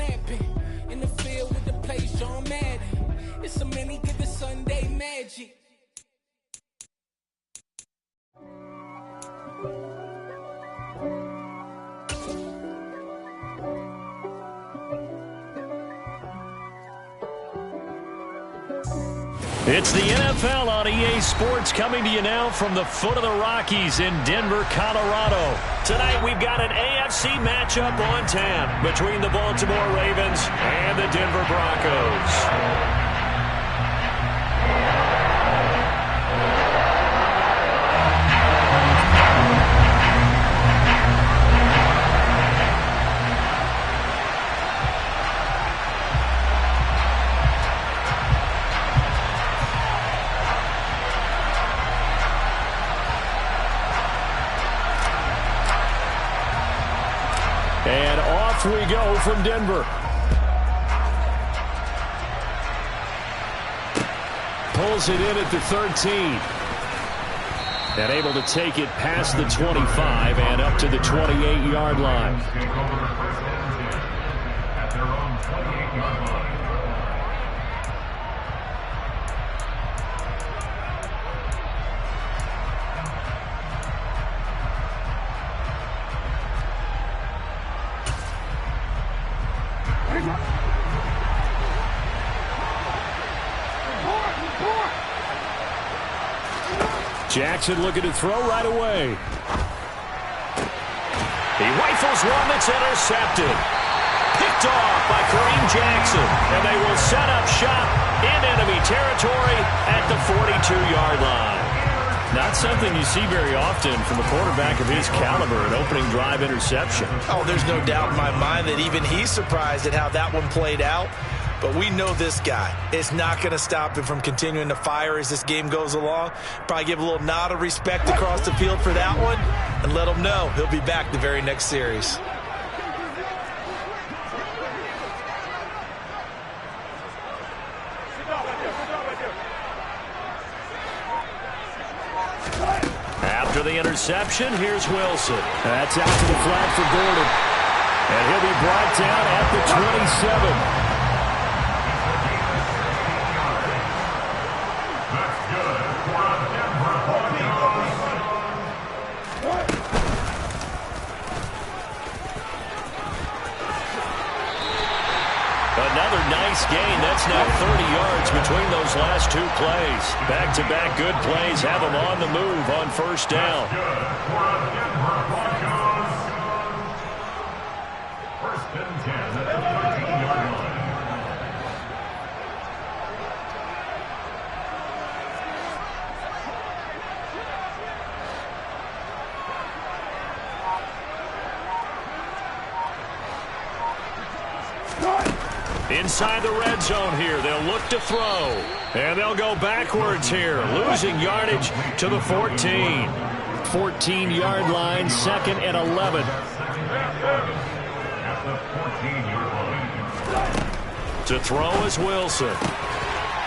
snapping. In the field with the plays, John Madden. It's so many get the Sunday magic. It's the NFL on EA Sports coming to you now from the foot of the Rockies in Denver, Colorado. Tonight we've got an AFC matchup on tap between the Baltimore Ravens and the Denver Broncos. And off we go from Denver. Pulls it in at the 13. And able to take it past the 25 and up to the 28-yard line. At their own 28-yard line. Jackson looking to throw right away. He rifles one that's intercepted. Picked off by Kareem Jackson. And they will set up shop in enemy territory at the 42-yard line. Not something you see very often from a quarterback of his caliber, an opening drive interception. Oh, there's no doubt in my mind that even he's surprised at how that one played out. But we know this guy is not going to stop him from continuing to fire as this game goes along. Probably give a little nod of respect across the field for that one and let him know he'll be back the very next series. After the interception, here's Wilson. That's out to the flat for Gordon. And he'll be brought down at the 27. Another nice gain. That's now 30 yards between those last two plays. Back-to-back good plays have them on the move on first down. First and 10 at the 13-yard line. Inside the red zone here, they'll look to throw. And they'll go backwards here, losing yardage to the 14. 14-yard line, second and 11. To throw is Wilson.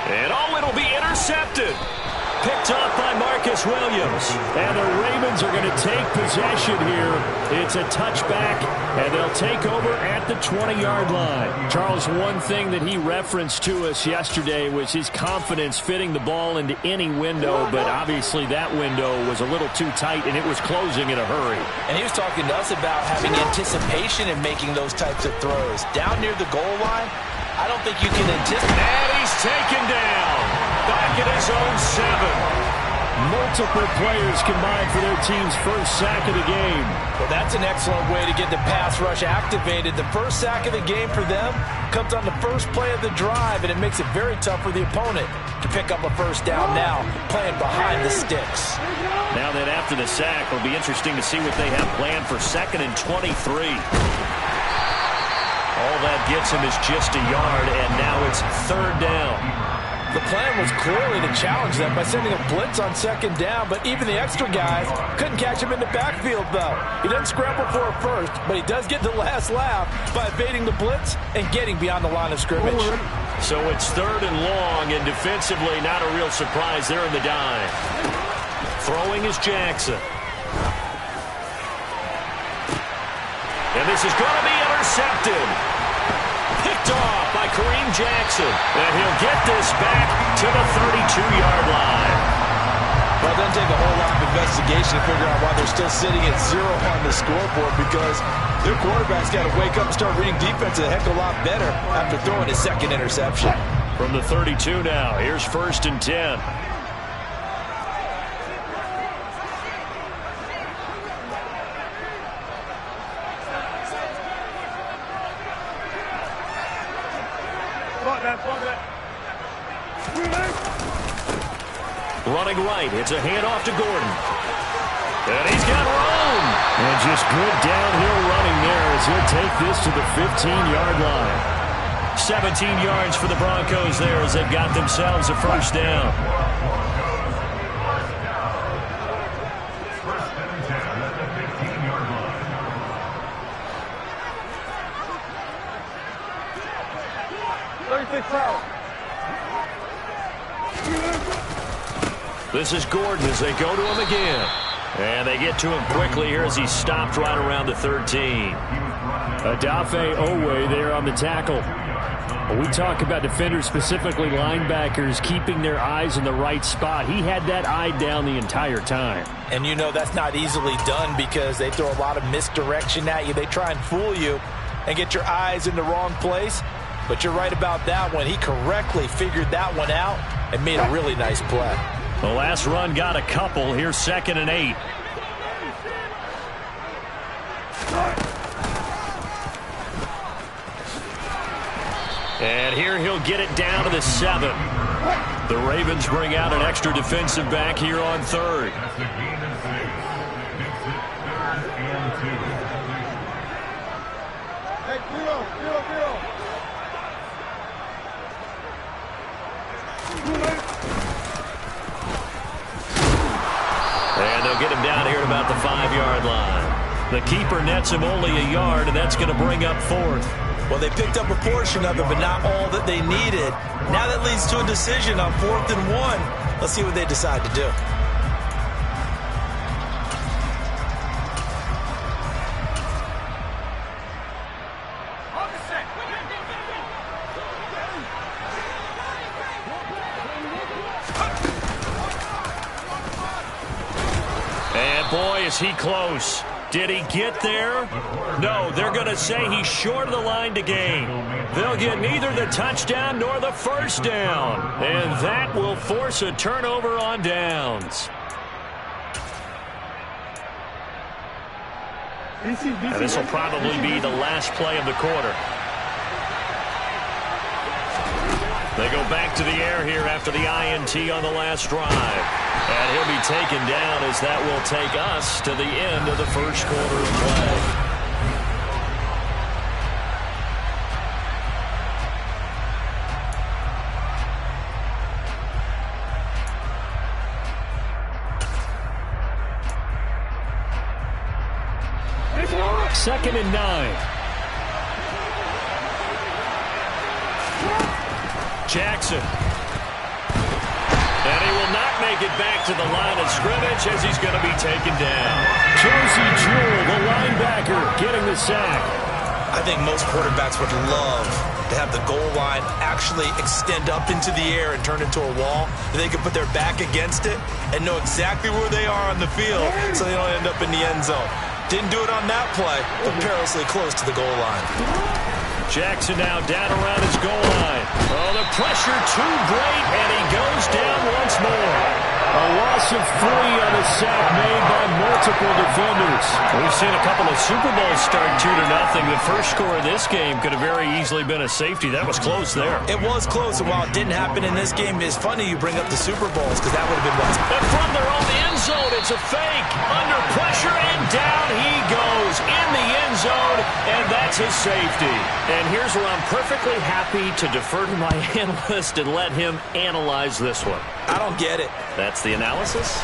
And oh, it'll be intercepted. Picked off by Marcus Williams. And the Ravens are going to take possession here. It's a touchback, and they'll take over at the 20-yard line. Charles, one thing that he referenced to us yesterday was his confidence fitting the ball into any window, but obviously that window was a little too tight, and it was closing in a hurry. And he was talking to us about having anticipation in making those types of throws. Down near the goal line, I don't think you can anticipate. And he's taken down. Back at his own 7. Multiple players combined for their team's first sack of the game. Well, that's an excellent way to get the pass rush activated. The first sack of the game for them comes on the first play of the drive, and it makes it very tough for the opponent to pick up a first down now, playing behind the sticks. Now then, after the sack, it'll be interesting to see what they have planned for second and 23. All that gets him is just a yard, and now it's third down. The plan was clearly to challenge them by sending a blitz on second down, but even the extra guys couldn't catch him in the backfield, though. He doesn't scramble for a first, but he does get the last laugh by evading the blitz and getting beyond the line of scrimmage. So it's third and long, and defensively not a real surprise there in the dime. Throwing is Jackson. And this is going to be intercepted. Kareem Jackson. And he'll get this back to the 32-yard line. Well, it doesn't take a whole lot of investigation to figure out why they're still sitting at 0 on the scoreboard, because their quarterback's got to wake up and start reading defense a heck of a lot better after throwing his second interception. From the 32 now, here's 1st and 10. Running right, it's a handoff to Gordon. And he's got room. And just good downhill running there as he'll take this to the 15-yard line. 17 yards for the Broncos there as they've got themselves a first down. This is Gordon as they go to him again. And they get to him quickly here as he stopped right around the 13. Odafe Oweh there on the tackle. We talk about defenders, specifically linebackers, keeping their eyes in the right spot. He had that eye down the entire time. And you know that's not easily done because they throw a lot of misdirection at you. They try and fool you and get your eyes in the wrong place. But you're right about that one. He correctly figured that one out and made a really nice play. The last run got a couple. Here's 2nd and 8. And here he'll get it down to the 7. The Ravens bring out an extra defensive back here on 3rd. And they'll get him down here at about the 5-yard line. The keeper nets him only a yard, and that's going to bring up 4th. Well, they picked up a portion of it, but not all that they needed. Now that leads to a decision on 4th and 1. Let's see what they decide to do. And boy, is he close. Did he get there? No, they're going to say he's short of the line to gain. They'll get neither the touchdown nor the first down. And that will force a turnover on downs. And this will probably be the last play of the quarter. They go back to the air here after the INT on the last drive. And he'll be taken down as that will take us to the end of the first quarter of play. Second and 9. Jackson. And he will not make it back to the line of scrimmage as he's going to be taken down. Josey Jewell, the linebacker, getting the sack. I think most quarterbacks would love to have the goal line actually extend up into the air and turn into a wall. They can put their back against it and know exactly where they are on the field so they don't end up in the end zone. Didn't do it on that play, but perilously close to the goal line. Jackson now down around his goal line. Oh, the pressure too great, and he goes down once more. A loss of 3 on a sack made by multiple defenders. We've seen a couple of Super Bowls start 2-0. The first score of this game could have very easily been a safety. That was close there. It was close, and while it didn't happen in this game, it's funny you bring up the Super Bowls because that would have been what's... And from their own end zone, it's a fake. Under pressure, and down he goes in the end zone, and that's his safety. And here's where I'm perfectly happy to defer to my analyst and let him analyze this one. I don't get it. That's the analysis?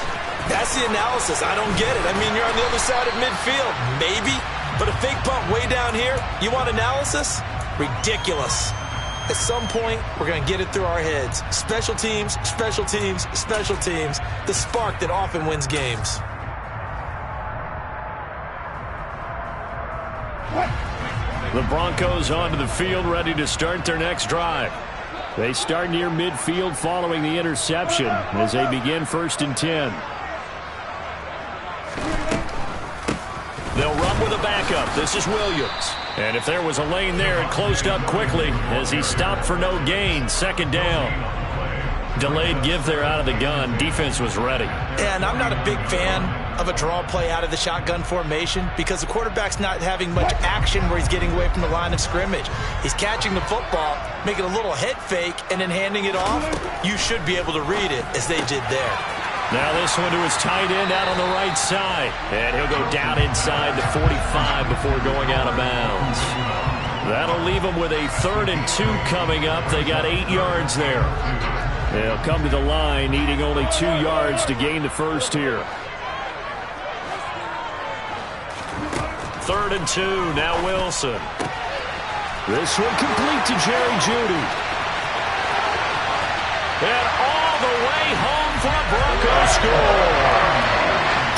That's the analysis. I don't get it. I mean, you're on the other side of midfield. Maybe. But a fake punt way down here, you want analysis? Ridiculous. At some point, we're going to get it through our heads. Special teams, special teams, special teams. The spark that often wins games. The Broncos onto the field, ready to start their next drive. They start near midfield following the interception as they begin 1st and 10. They'll run with a backup. This is Williams. And if there was a lane there, it closed up quickly as he stopped for no gain. 2nd down. Delayed give there out of the gun. Defense was ready. And I'm not a big fan of a draw play out of the shotgun formation because the quarterback's not having much action where he's getting away from the line of scrimmage. He's catching the football, making a little head fake, and then handing it off. You should be able to read it as they did there. Now this one to his tight end out on the right side. And he'll go down inside the 45 before going out of bounds. That'll leave them with a 3rd and 2 coming up. They got 8 yards there. They'll come to the line needing only 2 yards to gain the first here. 3rd and 2, now Wilson. This one complete to Jerry Jeudy. And all the way home for a Broncos score.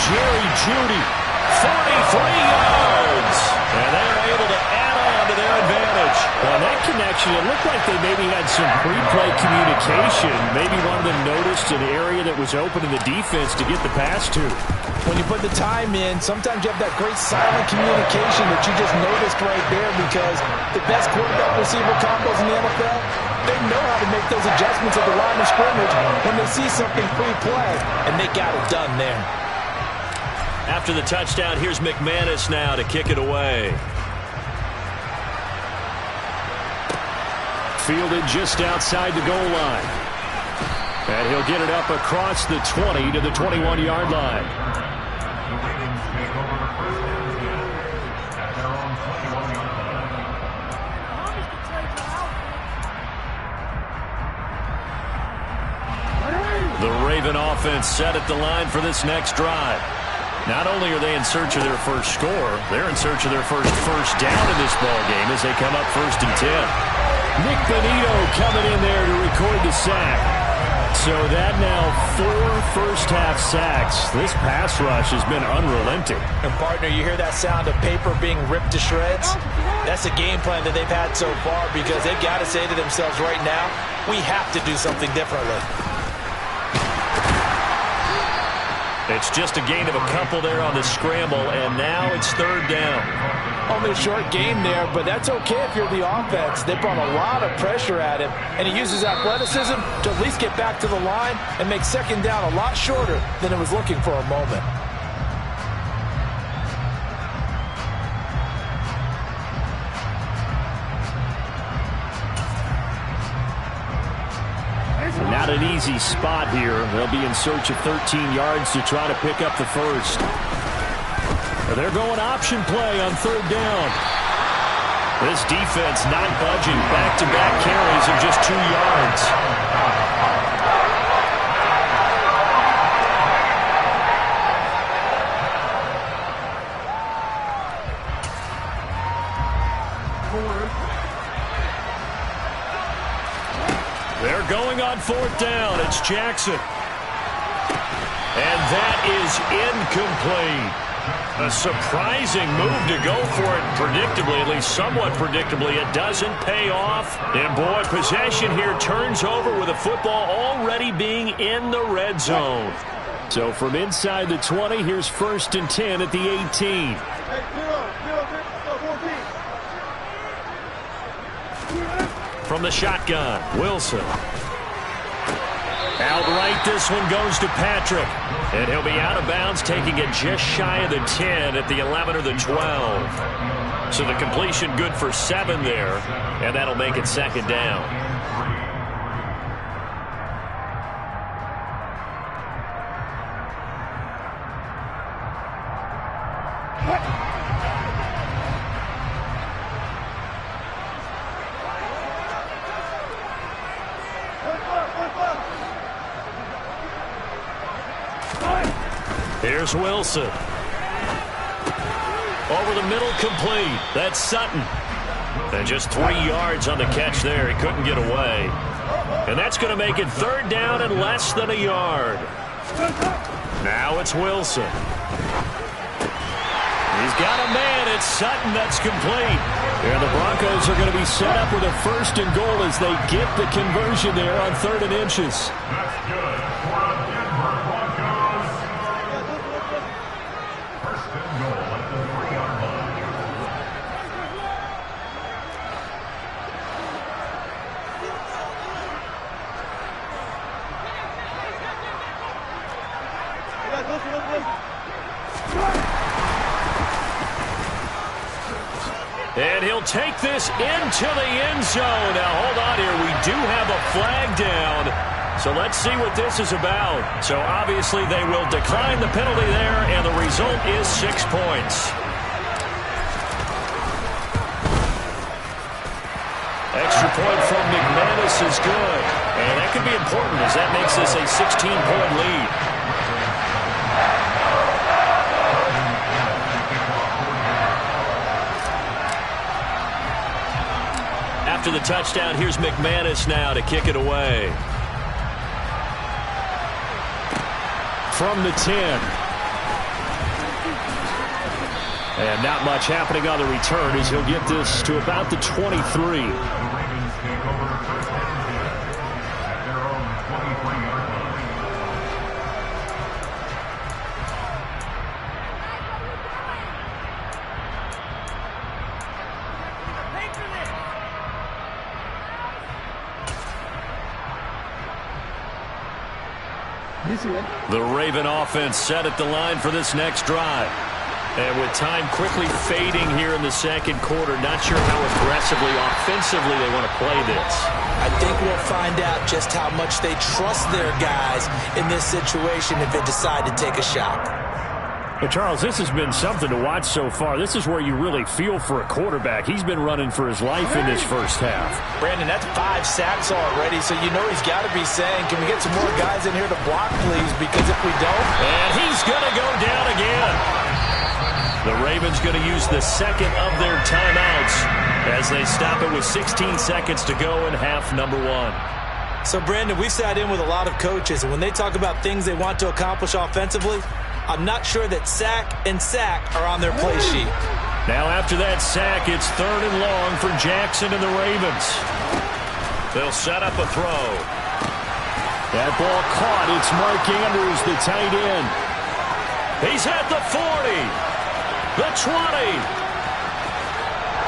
Jerry Jeudy, 43 yards. And they're able to add on to their advantage. On that connection, it looked like they maybe had some pre-play communication. Maybe one of them noticed an area that was open in the defense to get the pass to. When you put the time in, sometimes you have that great silent communication that you just noticed right there because the best quarterback-receiver combos in the NFL, they know how to make those adjustments at the line of scrimmage when they see something pre-play, and they got it done there. After the touchdown, here's McManus now to kick it away. Fielded just outside the goal line. And he'll get it up across the 20 to the 21-yard line. The Raven offense set at the line for this next drive. Not only are they in search of their first score, they're in search of their first down in this ball game as they come up 1st and 10. Nick Benito coming in there to record the sack. So that now 4 first-half sacks. This pass rush has been unrelenting. And, partner, you hear that sound of paper being ripped to shreds? That's a game plan that they've had so far because they've got to say to themselves right now, we have to do something differently. It's just a gain of a couple there on the scramble, and now it's 3rd down. Only a short game there, but that's okay if you're the offense. They brought a lot of pressure at him, and he uses athleticism to at least get back to the line and make 2nd down a lot shorter than it was looking for a moment. Not an easy spot here. They'll be in search of 13 yards to try to pick up the first. They're going option play on 3rd down. This defense not budging. Back-to-back carries of just 2 yards. They're going on 4th down. It's Jackson. And that is incomplete. A surprising move to go for it predictably, at least somewhat predictably. It doesn't pay off. And, boy, possession here turns over with the football already being in the red zone. So from inside the 20, here's 1st and 10 at the 18. From the shotgun, Wilson. Outright, this one goes to Patrick. And he'll be out of bounds, taking it just shy of the 10 at the 11 or the 12. So the completion good for 7 there, and that'll make it 2nd down. Here's Wilson. Over the middle, complete. That's Sutton. And just 3 yards on the catch there. He couldn't get away. And that's going to make it 3rd down and less than a yard. Now it's Wilson. He's got a man. It's Sutton. That's complete. And the Broncos are going to be set up with a 1st and goal as they get the conversion there on 3rd and inches. That's good for the Denver Broncos. 1st and goal at the 3-yard line. And he'll take this into the end zone. Now, hold on here. We do have a flag down. So let's see what this is about. So obviously they will decline the penalty there, and the result is 6 points. Extra point from McManus is good. And that could be important as that makes this a 16-point lead. After the touchdown, here's McManus now to kick it away. From the 10. And not much happening on the return as he'll get this to about the 23. The Raven offense set at the line for this next drive. And with time quickly fading here in the 2nd quarter, not sure how aggressively, offensively they want to play this. I think we'll find out just how much they trust their guys in this situation if they decide to take a shot. But Charles, this has been something to watch so far. This is where you really feel for a quarterback. He's been running for his life in this first half. Brandon, that's 5 sacks already, so you know he's got to be saying, can we get some more guys in here to block, please? Because if we don't... And he's going to go down again. The Ravens going to use the 2nd of their timeouts as they stop it with 16 seconds to go in half number 1. So, Brandon, we sat in with a lot of coaches, and when they talk about things they want to accomplish offensively, I'm not sure that sack and sack are on their play sheet. Now after that sack, it's 3rd and long for Jackson and the Ravens. They'll set up a throw. That ball caught. It's Mark Andrews, the tight end. He's at the 40, the 20,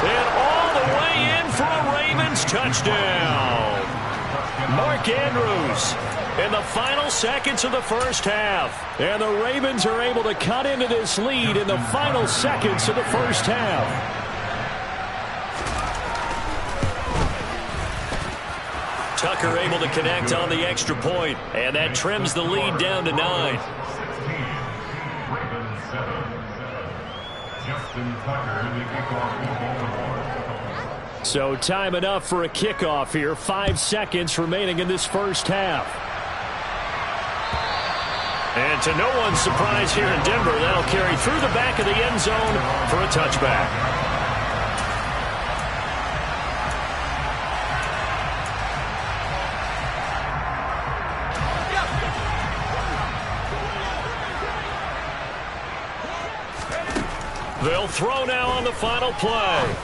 and all the way in for a Ravens touchdown. Mark Andrews in the final seconds of the first half. And the Ravens are able to cut into this lead in the final seconds of the first half. Tucker able to connect on the extra point, and that trims the lead down to 9. So time enough for a kickoff here. 5 seconds remaining in this first half. And to no one's surprise here in Denver, that'll carry through the back of the end zone for a touchback. They'll throw now on the final play.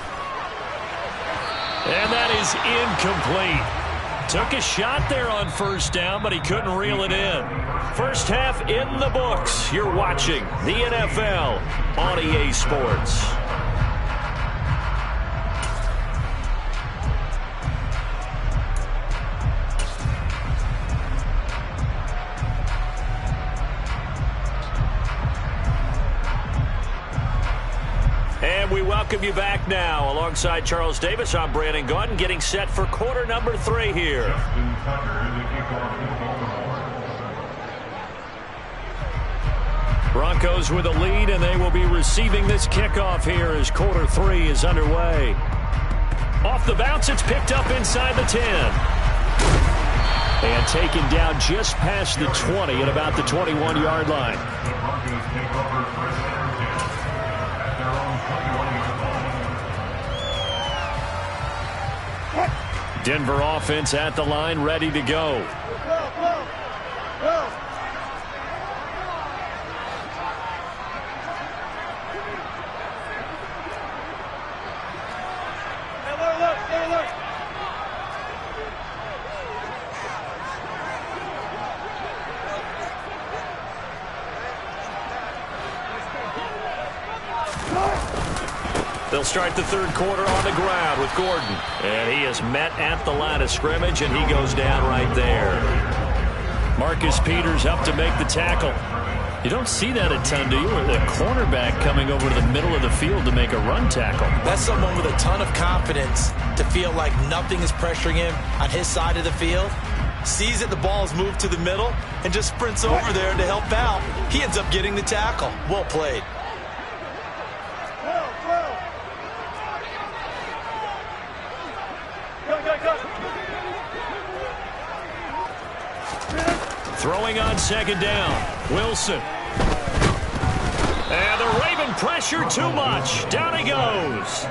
And that is incomplete. Took a shot there on first down, but he couldn't reel it in. First half in the books. You're watching the NFL on EA Sports. And we welcome you back now. Alongside Charles Davis, I'm Brandon Gaudin, getting set for quarter number 3 here. Broncos with a lead, and they will be receiving this kickoff here as quarter 3 is underway. Off the bounce, it's picked up inside the 10. And taken down just past the 20 at about the 21-yard line. Denver offense at the line, ready to go. They'll start the third quarter on the ground with Gordon. And he is met at the line of scrimmage, and he goes down right there. Marcus Peters up to make the tackle. You don't see that a ton, do you? The cornerback coming over to the middle of the field to make a run tackle. That's someone with a ton of confidence to feel like nothing is pressuring him on his side of the field. Sees that the ball is moved to the middle and just sprints over there to help out. He ends up getting the tackle. Well played. Throwing on second down. Wilson. And the Raven pressure too much. Down he goes.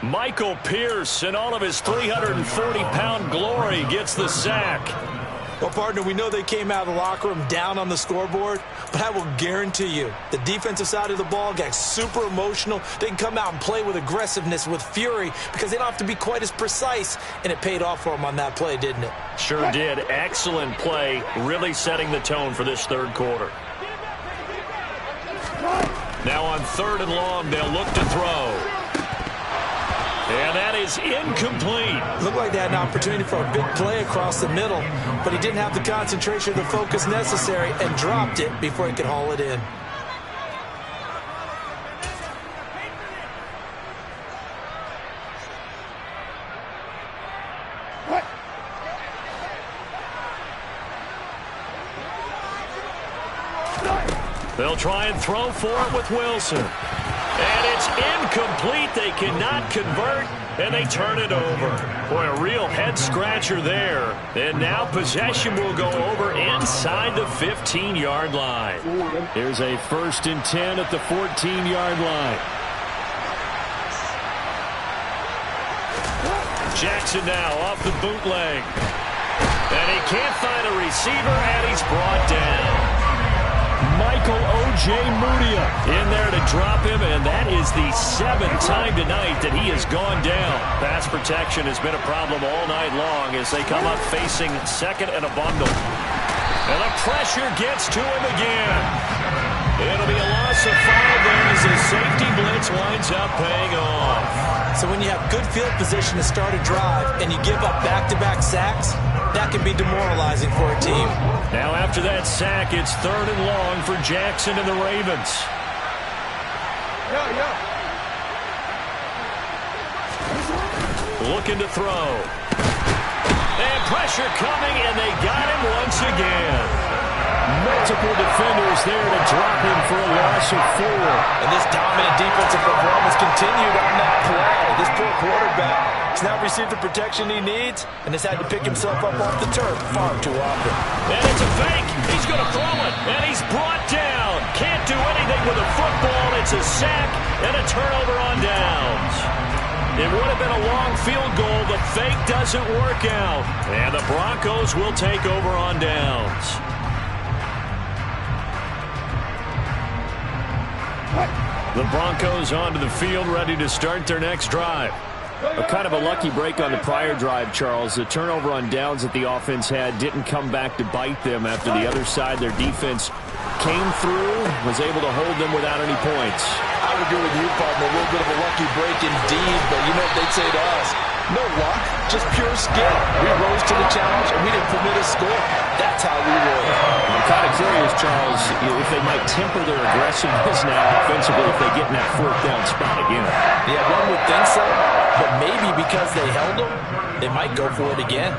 Michael Pierce, in all of his 340-pound glory, gets the sack. Well, partner, we know they came out of the locker room down on the scoreboard, but I will guarantee you the defensive side of the ball got super emotional. They can come out and play with aggressiveness, with fury, because they don't have to be quite as precise, and it paid off for them on that play, didn't it? Sure did. Excellent play, really setting the tone for this third quarter. Now on third and long, they'll look to throw. And that is incomplete. Looked like they had an opportunity for a big play across the middle, but he didn't have the concentration or the focus necessary and dropped it before he could haul it in. They'll try and throw for it with Wilson. And it's incomplete. They cannot convert, and they turn it over. Boy, a real head-scratcher there. And now possession will go over inside the 15-yard line. Here's a 1st and 10 at the 14-yard line. Jackson now off the bootleg. And he can't find a receiver, and he's brought down. Michael O.J. Mudia in there to drop him, and that is the 7th time tonight that he has gone down. Pass protection has been a problem all night long as they come up facing second and a bundle. And the pressure gets to him again. It'll be a loss of 5 there as the safety blitz winds up paying off. So when you have good field position to start a drive and you give up back-to-back sacks, that can be demoralizing for a team. Now after that sack, it's third and long for Jackson and the Ravens. Looking to throw. And pressure coming, and they got him once again. Multiple defenders there to drop him for a loss of 4. And this dominant defensive performance continued on that play. This poor quarterback has not received the protection he needs and has had to pick himself up off the turf far too often. And it's a fake. He's going to throw it, and he's brought down. Can't do anything with a football. It's a sack and a turnover on downs. It would have been a long field goal. The fake doesn't work out. And the Broncos will take over on downs. The Broncos onto the field, ready to start their next drive. A kind of a lucky break on the prior drive, Charles. The turnover on downs that the offense had didn't come back to bite them after the other side. Their defense came through, was able to hold them without any points. I would agree with you, partner. A little bit of a lucky break indeed, but you know what they'd say to us? No luck, just pure skill. We rose to the challenge, and we didn't permit a score. That's how we roll. I'm kind of curious, Charles, if they might temper their aggressiveness now offensively if they get in that 4th down spot again. Yeah, one would think so, but maybe because they held them, they might go for it again.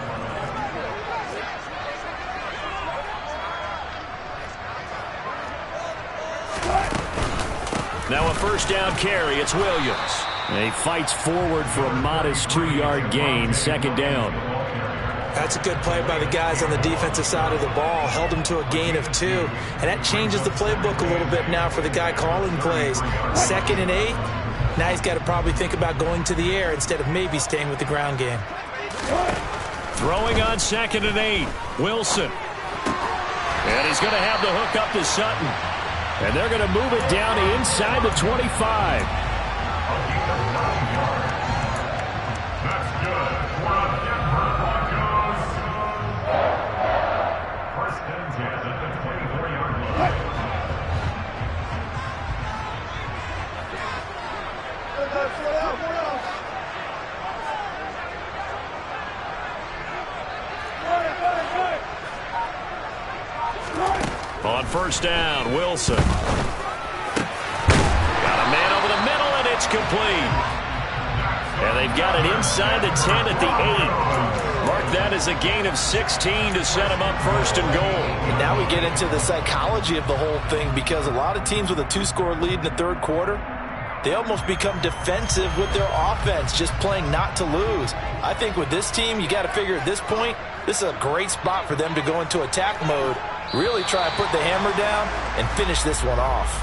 Now a 1st down carry. It's Williams. And he fights forward for a modest 2-yard gain. 2nd down. That's a good play by the guys on the defensive side of the ball. Held him to a gain of 2. And that changes the playbook a little bit now for the guy calling plays. 2nd and 8. Now he's got to probably think about going to the air instead of maybe staying with the ground game. Throwing on 2nd and 8. Wilson. And he's going to have the hook up to Sutton. And they're going to move it down to inside the 25. That's good. For the Denver Broncos. 1st and 10 at the 24-yard line. On first down, Wilson. Got a man over the middle, and it's complete. And they've got it inside the 10 at the 8. Mark that as a gain of 16 to set them up first and goal. And now we get into the psychology of the whole thing, because a lot of teams with a 2-score lead in the third quarter, they almost become defensive with their offense, just playing not to lose. I think with this team, you got to figure at this point, this is a great spot for them to go into attack mode, really try to put the hammer down and finish this one off.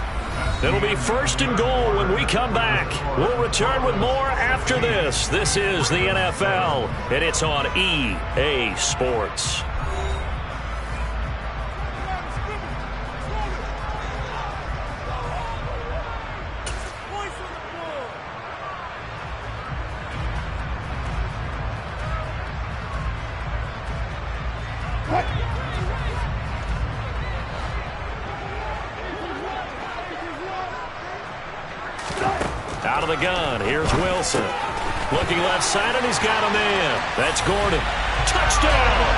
It'll be first and goal when we come back. We'll return with more after this. This is the NFL, and it's on EA Sports. Out of the gun, here's Wilson. Looking left side, and he's got a man. That's Gordon. Touchdown!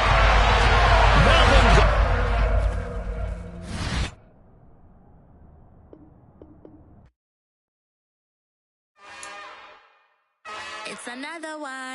Melvin. It's another one.